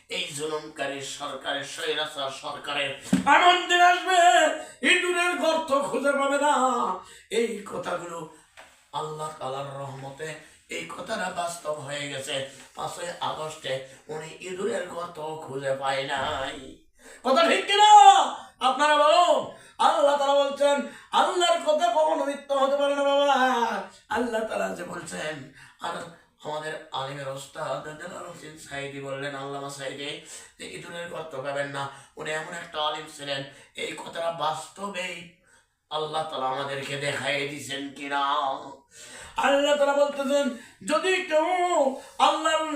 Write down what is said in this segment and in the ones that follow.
এই জুলুমকারী সরকারের স্বৈরাচার সরকারের এমন দিন আসবে ইঁদুরের গর্ত খুঁজে পাবে না। এই কথাগুলো আল্লাহ তাআলার রহমতে এই কথাটা বাস্তব হয়ে গেছে। 5ই আগস্টে উনি ইঁদুরের গর্ত খুঁজে পায় নাই। কথা ঠিক কিনা আপনারা বলুন? আল্লাহ তাআলা বলছেন, আল্লাহর কথা কখনো মিথ্যা হতে পারে না বাবা। আল্লাহ তাআলা যে বলছেন, আর আমাদের আলিমের ওস্তাদ দেলাওয়ার হোসেন সাইদি বললেন, আল্লামা সাইদি, যে ইঁদুরের গর্ত পাবেন না। উনি এমন একটা আলিম ছিলেন, এই কথাটা বাস্তবেই আল্লাহ তাআলা আমাদেরকে দেখাই দিয়েছেন কিনা। আল্লাহ তাআলা বলতেছেন, যদি কেউ আল্লাহর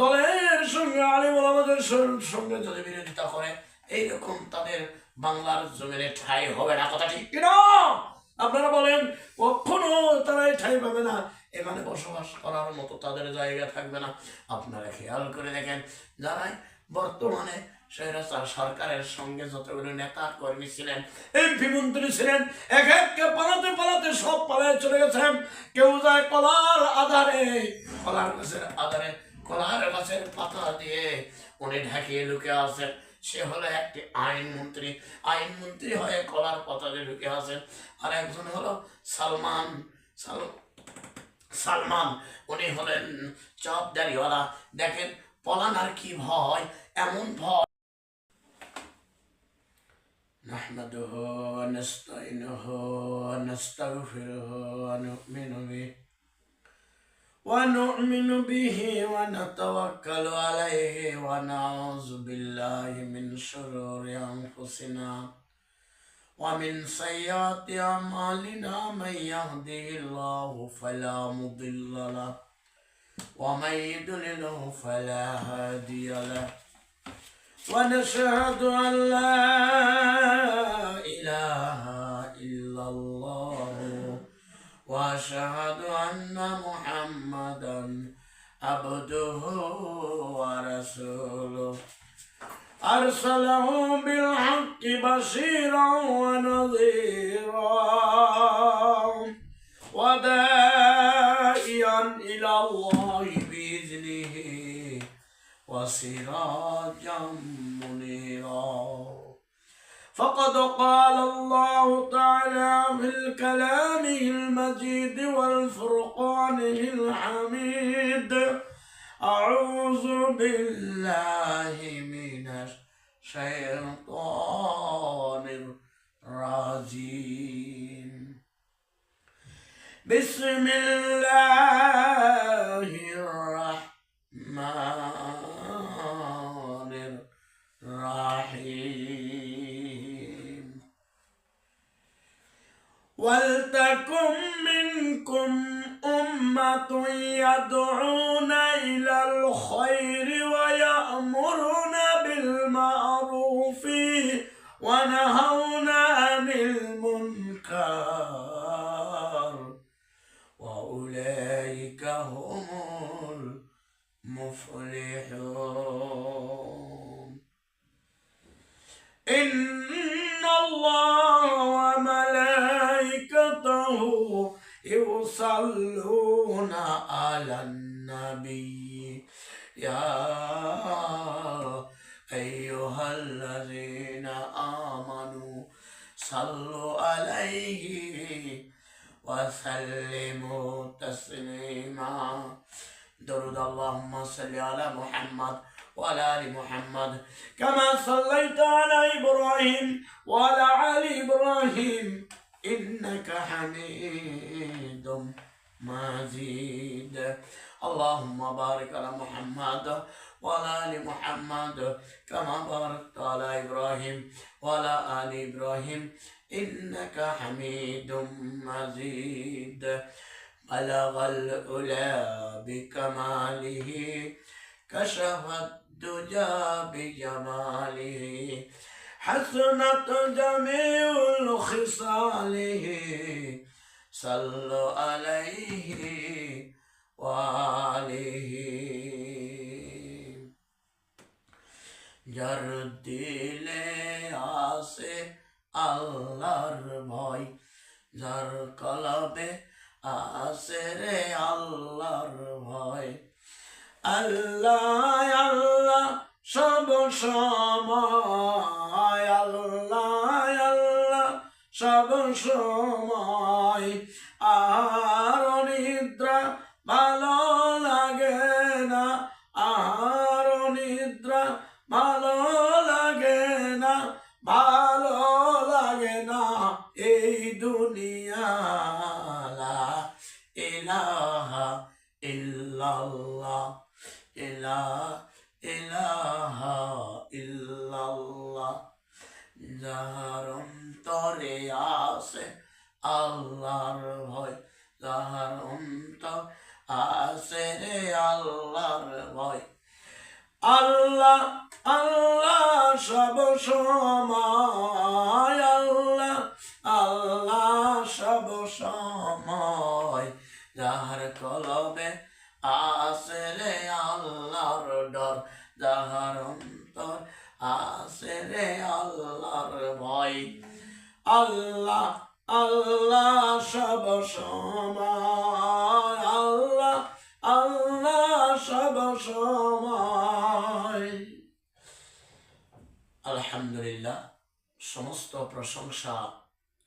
দলের সঙ্গে আলিম ওলামাদের সঙ্গে যদি বিরোধিতা করে, এইরকম তাদের বাংলার জমিনে ঠাঁই হবে না। কথা ঠিক কিনা আপনারা বলেন? কখনো তারা এই ঠাঁই পাবে না, এখানে বসবাস করার মতো তাদের জায়গা থাকবে না। আপনারা খেয়াল করে দেখেন, যারাই বর্তমানে স্বৈরাচার সরকারের সঙ্গে যতগুলো নেতা কর্মী ছিলেন, এমপি মন্ত্রী ছিলেন, এক এককে পালাতে পালাতে সব পালায় চলে গেছেন। কেউ যায় কলার আধারে, কলার গাছের আধারে, কলার গাছের পাতা দিয়ে উনি ঢাকিয়ে লুকে আছেন। সে হলো একটি আইনমন্ত্রী, আইনমন্ত্রী হয়ে কলার পাতা দিয়ে ঢুকে আছেন। আর একজন হলো সালমান, সালমান উনি হলেন চপদারিওয়ালা। দেখেন পলানার কি ভয়, এমন ভয়। نحمده ونستعينه ونستغفره ونؤمن به ونتوكل عليه ونعوذ بالله من شرور أنفسنا ومن سيئات أعمالنا من يهده الله فلا مضل له ومن يضلله فلا هادي له ونشهد أن لا إله إلا الله وأشهد أن محمدا عبده ورسوله أرسله بالحق بشيرا ونذيرا وداعيا إلى الله بإذنه وسراجا منيرا. فقد قال الله تعالى في الكلام المجيد والفرقان الحميد: أعوذ بالله من الشيطان الرجيم. بسم الله الرحمن الرحيم. ولتكن منكم أمة يدعون إلى الخير ويأمرون بالمعروف ونهون عن المنكر وأولئك هم المفلحون. إن الله وملائكته يصلون على النبي يا أيها الذين آمنوا صلوا عليه وسلموا تسليما. درود اللهم صل على محمد وعلى آل محمد كما صليت على إبراهيم وعلى آل إبراهيم إنك حميد مجيد. اللهم بارك على محمد وعلى آل محمد كما باركت على إبراهيم وعلى آل إبراهيم إنك حميد مجيد. بلغ العلا بكماله كشف الدجى بجماله حسنت جميع خصاله صلوا عليه وآله. যার দিলে আসে আল্লাহর ভয়, যার কলবে আসে রে আল্লাহর ভয়, আল্লাহ আল্লাহ সব সময়, আল্লাহ আল্লাহ সব সময়। আর নিদ্রা ভালো লাগে না, আর নিদ্রা ভালো লাগে না, ভালো লাগে না এই দুনিয়া। লা ইলাহা ইল্লাল্লাহ, ইলাহা ইল্লাল্লাহ। যার অন্তরে আছে আল্লাহর ভয়, যার অন্তর আছে আল্লাহর ভয়। আল্লাহ আল্লাহ সব সময়, আল্লাহ আল্লাহ সব সময়। যাহার কলবে আছে রে আল্লাহর ডর, যাহার অন্তর আছে রে আল্লাহর ভয়। আল্লাহ আল্লাহ সব সময়, আল্লাহ আল্লাহ সব সময়। আলহামদুলিল্লাহ, সমস্ত প্রশংসা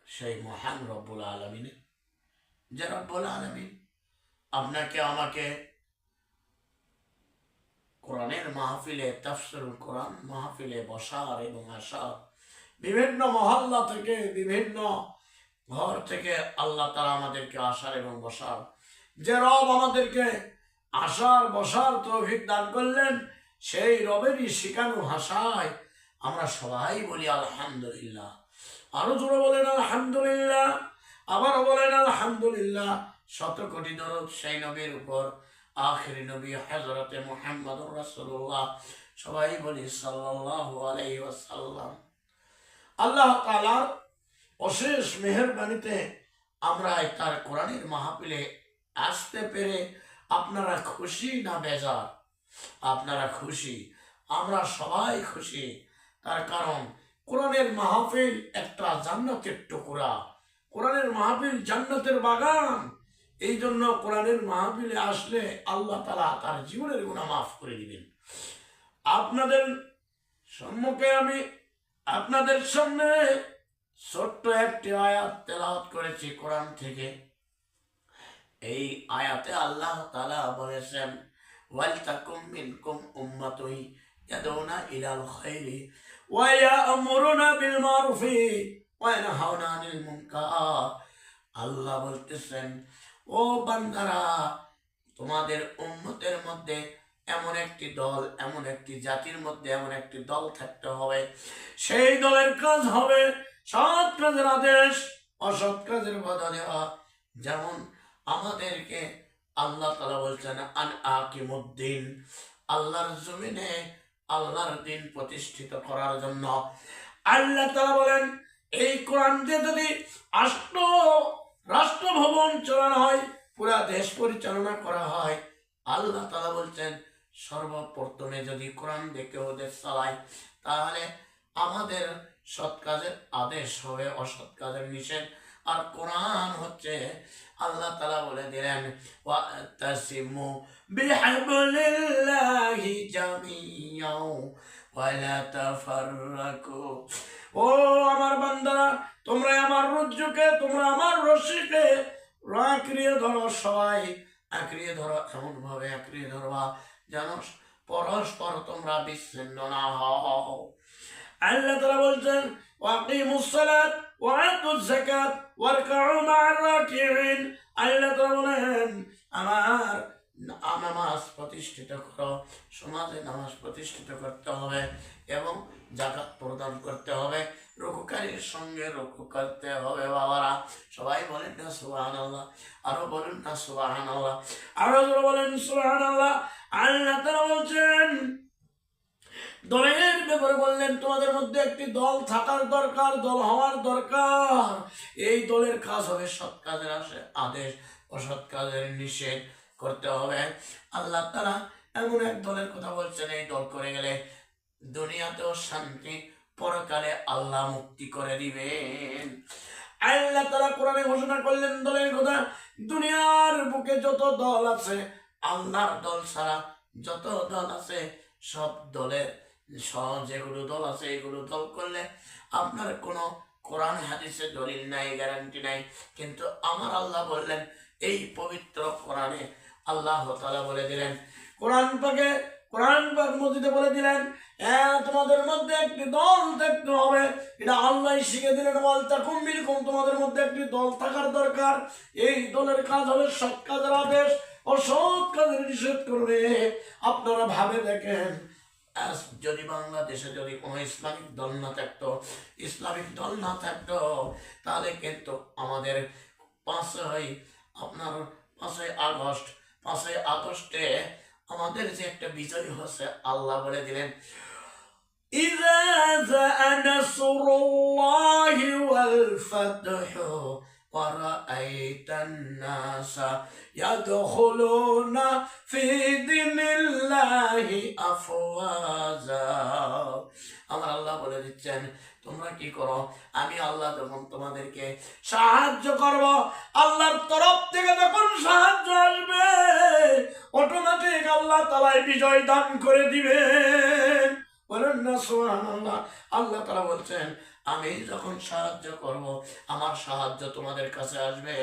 সেই মহান রব্বুল আলামিনের, যে রব্বুল আলামিন আপনাকে আমাকে কোরআনের মাহফিলে, তাফসীরুল কোরআন মাহফিলে বসার এবং আসার, বিভিন্ন মহল্লা থেকে, বিভিন্ন ঘর থেকে আল্লাহ তাআলা আমাদেরকে আসার এবং বসার, যে রব আমাদেরকে আসার বসার তৌফিক দান করলেন, সেই রবেরই শিখানো ভাষায় আমরা সবাই বলি আলহামদুলিল্লাহ। আরো জোরে বলেন আলহামদুলিল্লাহ, আবারও বলেন আলহামদুলিল্লাহ। শত কোটি দরুদ সেই নবীর উপর, আখিরি নবী হযরতে মুহাম্মদুর রাসূলুল্লাহ। সবাই বলি সাল্লাল্লাহু আলাইহি ওয়াসাল্লাম। আল্লাহ তাআলার অশেষ মেহেরবানিতে আমরা তার কোরআনের মাহফিলে আসতে পেরে আপনারা খুশি না বেজার? আপনারা খুশি, আমরা সবাই খুশি। তার কারণ কোরআনের মাহফিল একটা জান্নাতের টুকরা, কোরআনের মাহফিল জান্নাতের বাগান। এই জন্য কোরআনের মাহফিলে আসলে আল্লাহ তাআলা তার জীবনের গুনাহ মাফ করে দিবেন। আপনাদের সম্মুখে আমি আপনাদের সামনে ছোট্ট একটি আয়াত তেলাওয়াত করেছি কোরআন থেকে। এই আয়াতে আল্লাহ তাআলা বলেছেন, ওয়ালতাকুম মিনকুম উম্মাতুন ইয়াদউনা ইলাল খায়রি ওয়া ইয়া'মুরুনা বিল মারুফি ওয়া ইয়ানহাউনা আনিল মুনকার। আল্লাহ বলতেছেন, ও বান্দারা, তোমাদের উম্মতের মধ্যে এমন একটি দল, এমন একটি জাতির মধ্যে এমন একটি দল থাকতে হবে, সেই দলের কাজ হবে সৎ কাজের আদেশ, অসৎ কাজের বাধা দেওয়া। যেমন আমাদেরকে আল্লাহ তাআলা বলছেন আন আকিমুদ্দিন, আল্লাহর জমিনে আল্লাহর দিন প্রতিষ্ঠিত করার জন্য। আল্লাহ তাআলা বলেন, এই কোরআন দিয়ে যদি রাষ্ট্র ভবন চালানো হয়, পুরা দেশ পরিচালনা করা হয়, আল্লাহ তাআলা বলছেন সর্বপ্রথমে যদি কোরআন দিয়ে কেউ দেশ চালায়, তাহলে আমাদের সৎ কাজের আদেশ হবে, অসৎ কাজের নিষেধ। আর কোরআন হচ্ছে, আল্লাহ তাআলা বলে দিলেন, ওয়াতাসিমু বিহাবলিল্লাহি জামিয়াও ওয়া লা তাফাররাকু। ও আমার বান্দারা, তোমরা আমার রজ্জুকে, তোমরা আমার রশিকে আঁকড়িয়ে ধরো, সবাই আঁকড়িয়ে ধরো, এমন ভাবে আঁকড়িয়ে ধরবা যেন পরস্পর তোমরা বিচ্ছিন্ন না হও। আল্লাহ তাআলা বলছেন, ওয়াকিমুস সালাত ওয়া আতুজ যাকাত ওয়ারকাউ মা'আর রাকিঈন। আল্লাহ তাআলা বলেন, আমার নামাজ প্রতিষ্ঠিত করো, সমাজে নামাজ প্রতিষ্ঠিত করতে হবে এবং যাকাত প্রদান করতে হবে, রুকুকারীর সঙ্গে রুকু করতে হবে। বাবারা সবাই বলেন না সুবহানাল্লাহ, আরো বলেন না সুবহানাল্লাহ, আরো বলেন সুবহানাল্লাহ। আল্লাহ তাআলা বলছেন, দলের ব্যাপারে বললেন, তোমাদের মধ্যে একটি দল থাকার দরকার, দল হওয়ার দরকার। এই দলের কাজ হবে সৎ কাজের আদেশ, অসৎ কাজের নিষেধ করতে হবে। আল্লাহ তাআলা এমন এক দলের কথা বলছেন, এই দল করে গেলে দুনিয়াতেও শান্তি, পরকালে আল্লাহ মুক্তি করে দিবেন। আল্লাহ তাআলা কোরআনে ঘোষণা করলেন দলের কথা, দুনিয়ার বুকে যত দল আছে, আল্লাহর দল ছাড়া যত দল আছে, সব দলের যেগুলো দল আছে এগুলো দল করলে আপনার কোনো কোরআন হাদিসে দলিল নাই, গ্যারান্টি নাই। কিন্তু আমার আল্লাহ বললেন এই পবিত্র কোরআনে আল্লাহ তাআলা বলে দিলেন, কোরআন পাক মজিদে বলে দিলেন, তোমাদের মধ্যে একটি দল থাকতে হবে। এটা আল্লাহ শিখে দিলেন, ওয়ালতাকুম মিনকুম, তোমাদের মধ্যে একটি দল থাকার দরকার। এই দলের কাজ হবে সৎ কাজের আদেশ, অসৎ কাজের নিষেধ করবে। আপনারা ভাবে দেখেন, যদি বাংলাদেশে যদি কোনো ইসলামিক দল না থাকতো তাহলে কিন্তু আমাদের পাঁচই আগস্টে আমাদের যে একটা বিজয় হচ্ছে, আল্লাহ বলে দিলেন, ইযা জাআ নাসরুল্লাহি ওয়াল ফাতহু ওয়া রাআইতান নাসা ইয়াদখুলুনা ফি দীনিল্লাহি আফওয়াজা। আমার আল্লাহ বলে দিচ্ছেন, তোমরা কি করো, আমি আল্লাহ যখন তোমাদেরকে সাহায্য করব, আল্লাহর তরফ থেকে যখন সাহায্য আসবে, অটোমেটিক আল্লাহ তাআলা বিজয় দান করে দিবেন। বলেন না সুবহানাল্লাহ। আল্লাহ তাআলা বলছেন, আমি যখন সাহায্য করব, আমার সাহায্য তোমাদের কাছে আসবে,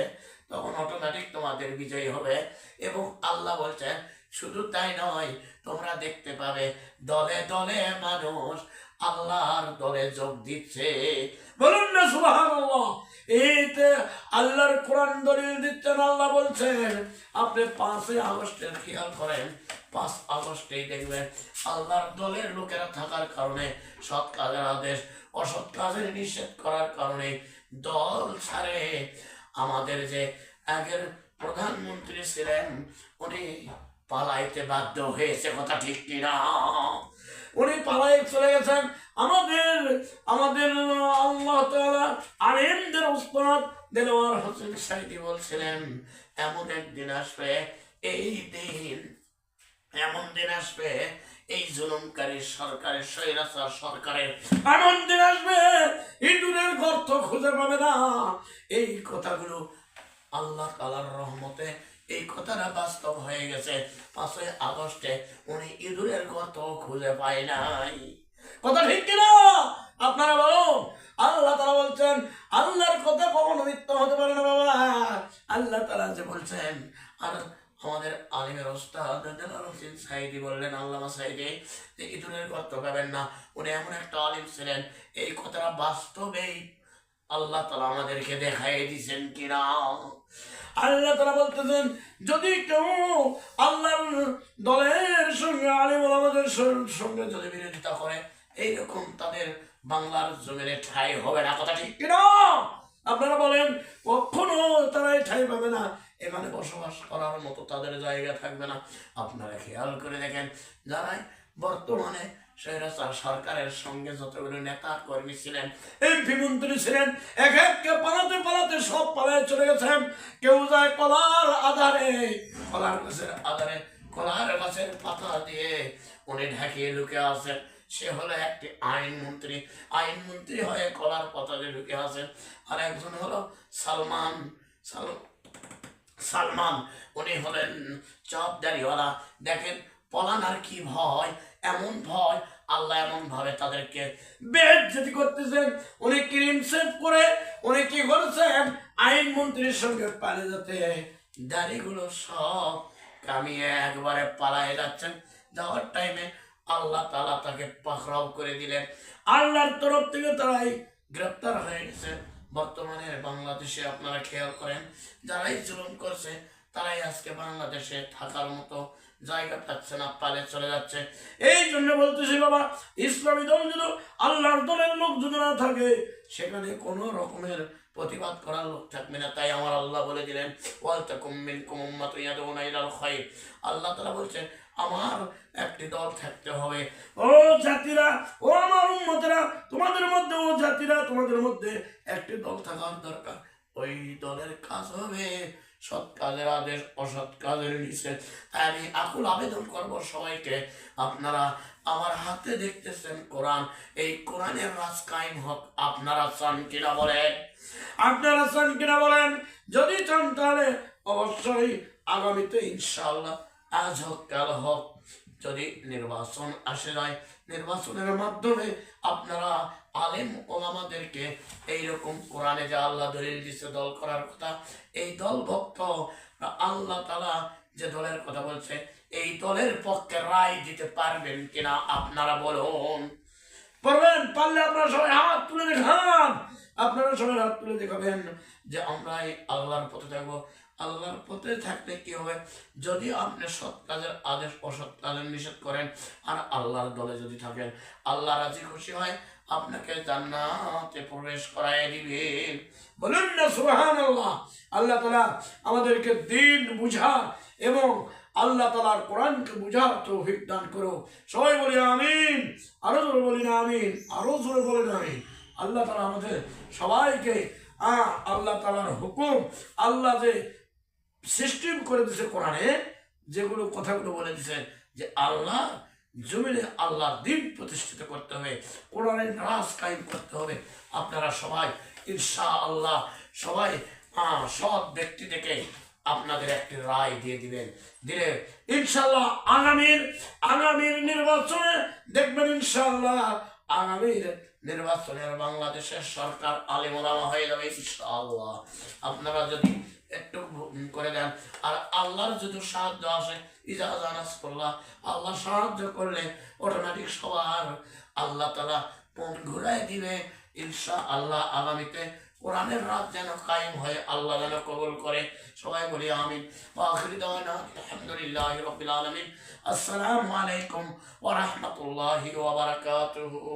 তখন অটোমেটিক তোমাদের বিজয় হবে। এবং আল্লাহ বলছেন, শুধু তাই নয়, তোমরা দেখতে পাবে দলে দলে মানুষ আল্লাহর দলে যোগ দিচ্ছে। বলুন না সুবহানাল্লাহ। এইতে আল্লাহর কোরআন দলিল দিচ্ছেন। আল্লাহ বলছেন, আপনি 5ই আগস্টের খেয়াল করেন, 5 আগস্টেই দেখবেন আল্লাহর দলের লোকেরা থাকার কারণে সৎ কাজের আদেশ, অসৎ কাজের নিষেধ করার কারণে দল ছাড়ে। আমাদের যে আগের প্রধানমন্ত্রী ছিলেন, উনি পালাইতে বাধ্য হয়েছে, কথা ঠিক কিনা? উনি পালাই চলে গেছেন। আমাদের আল্লাহ তাআলা আলেমদের উস্তাদ দেলোয়ার হোসেন সাইদি বলছিলেন, এমন দিন আসবে, এই জুলুমকারী সরকারের, স্বৈরাচার সরকারের এমন দিন আসবে, ইঁদুরের গর্ত খুঁজে পাবে না। এই কথাগুলো আল্লাহ তাআলার রহমতে এই কথাটা বাস্তব হয়ে গেছে। 5ই আগস্টে উনি ইঁদুরের গর্ত খুঁজে পায় নাই, কথা ঠিক কিনা? আপনারা বলুন। আল্লাহ তাআলা বলছেন, আল্লাহর কথা কখনো মিথ্যা হতে পারে না বাবা। আল্লাহ তাআলা যে বলছেন, আর আমাদের আলিমের ওস্তাদ দেলোয়ার হোসেন সাইদি বললেন, আল্লামা সাইদি, যে ইঁদুরের গর্ত পাবেন না। উনি এমন একটা আলিম ছিলেন, এই কথাটা বাস্তবেই আল্লাহ তাআলা আমাদেরকে দেখাই দিয়েছেন কিনা। আল্লাহ তাআলা বলতেছেন, যদি কেউ আল্লাহর দলের সঙ্গে, আলিম ওলামাদের সঙ্গে যদি বিরোধিতা করে, এইরকম তাদের বাংলার জমিনে ঠাঁই হবে না, কথা ঠিক কিনা? আপনারা বলেন, কখনো তারা ঠাঁই পাবে না, এখানে বসবাস করার মতো তাদের জায়গা থাকবে না। আপনারা খেয়াল করে দেখেন, যারা বর্তমানে স্বৈরাচার সরকারের সঙ্গে যতগুলো নেতা কর্মী ছিলেন, এমপি মন্ত্রী ছিলেন, এক এককে পালাতে সব পালায় চলে গেছেন। কেউ যায় কলার গাছের পাতা দিয়ে উনি ঢাকিয়ে লুকে আছেন। সে হলো একটি আইন মন্ত্রী হয়ে কলার পাতা দিয়ে ঢুকে আছেন। আর একজন হলো সালমান, উনি হলেন চপদারিওয়ালা। দেখেন, পলানার কি ভয়, এমন ভয়, আল্লাহ এমন ভাবে তাদেরকে বেইজ্জতি করতেছেন। উনি ক্রিম সেভ করে উনি কি করছেন, আইন মন্ত্রীর সঙ্গে পালিয়ে যেতে দাড়িগুলো সব কামিয়ে একবারে পালায় যাচ্ছেন। যাওয়ার টাইমে আল্লাহ তাআলা তাকে পাকড়াও করে দিলেন। আল্লাহর তরফ থেকে তারাই গ্রেপ্তার হয়ে গেছে। বর্তমানে বাংলাদেশে আপনারা খেয়াল করেন, যারাই জুলুম করছে তারাই আজকে বাংলাদেশে থাকার মতো জায়গা পাচ্ছে না, পালে চলে যাচ্ছে। এই জন্য বলতেছি বাবা, ইসলামী দল যদি, আল্লাহর দলের লোক যদি না থাকে, সেখানে কোনো রকমের প্রতিবাদ করার লোক থাকবে না। তাই আমার আল্লাহ বলে দিলেন, ওয়ালতাকুম মিনকুম উম্মাতুন ইয়াদউনা ইলাল খায়র। আল্লাহ তাআলা বলছেন, আমার একটি দল থাকতে হবে। ও জাতিরা, ও আমার উম্মতেরা, তোমাদের মধ্যে একটি দল থাকার দরকার। ওই দলের কাজ হবে সৎ কাজের আদেশ, অসৎ কাজের নিষেধ। তাই আমি আকুল আবেদন করব সবাইকে, আপনারা আমার হাতে দেখতেছেন কোরআন, এই কোরআনের রাজ কায়েম হোক। আপনারা চান কিনা বলেন? যদি চান তাহলে অবশ্যই আগামীতে ইনশাআল্লাহ, আজ হোক কাল হোক, যদি নির্বাচন আসে যায়, নির্বাচনের মাধ্যমে আপনারা আলেম ওলামাদেরকে এইরকম কোরআনে যে আল্লাহ দলিল দিচ্ছে দল করার কথা, এই দল ভক্ত আল্লাহ তাআলা যে দলের কথা বলছে এই দলের পক্ষে রায় দিতে পারবেন কিনা আপনারা বলুন। পারবেন? পারলে আপনারা সবাই হাত তুলে দেখান, আপনারা সবাই হাত তুলে দেখাবেন যে আমরা এই আল্লাহর পথে থাকবো। আল্লাহর পথে থাকলে কি হবে, যদি আপনি সৎ কাজের আদেশ অসৎ কাজের নিষেধ করেন আর আল্লাহর দলে যদি থাকেন, আল্লাহ রাজি খুশি হয় আপনাকে জান্নাতে প্রবেশ করায় দিবেন। বলুন না সুবহানাল্লাহ। আল্লাহ তাআলা আমাদেরকে দ্বীন বুঝার এবং আল্লাহ তাআলার কোরআনকে বুঝার তৌফিক দান করো। সবাই বলি আমিন। আরো জোরে বলি না আমিন, আরো জোরে বলেন আমিন। আল্লাহ তাআলা আমাদের সবাইকে আল্লাহ তাআলার হুকুম, আল্লাহ যে সিস্টেম করে দিয়েছে কোরআনে, যেগুলো কথাগুলো বলে দিয়েছে যে আল্লাহ জমিনে আল্লাহর দ্বীন প্রতিষ্ঠিত করতে হবে, কোরআনের রাজ কায়েম করতে হবে। আপনারা সবাই ইনশাআল্লাহ সবাই সৎ ব্যক্তি থেকে আপনাদের একটি রায় দিয়ে দিবেন, দিলে ইনশাআল্লাহ আগামীর নির্বাচনে দেখবেন ইনশাআল্লাহ আগামীর নির্বাচনের বাংলাদেশের সরকার আলেম ওলামা হয়ে যাবে ইনশাআল্লাহ। আপনারা যদি একটু করে দেন আর আল্লাহর যদি সাহায্য আসে, ইজাজা নাসরুল্লাহ, আল্লাহ সাহায্য করলে অটোমেটিক সবার আল্লাহ তাআলা মন ঘুরাই দিবে ইনশাআল্লাহ। আগামীতে কোরআনের রাত যেন কায়েম হয়, আল্লাহ যেন কবুল করে। সবাই বলি আমিন। ওয়া আখিরু দাওয়ানা আলহামদুলিল্লাহি রাব্বিল আলামিন। আসসালামু আলাইকুম ওয়া রাহমাতুল্লাহি ওয়া বারাকাতুহু।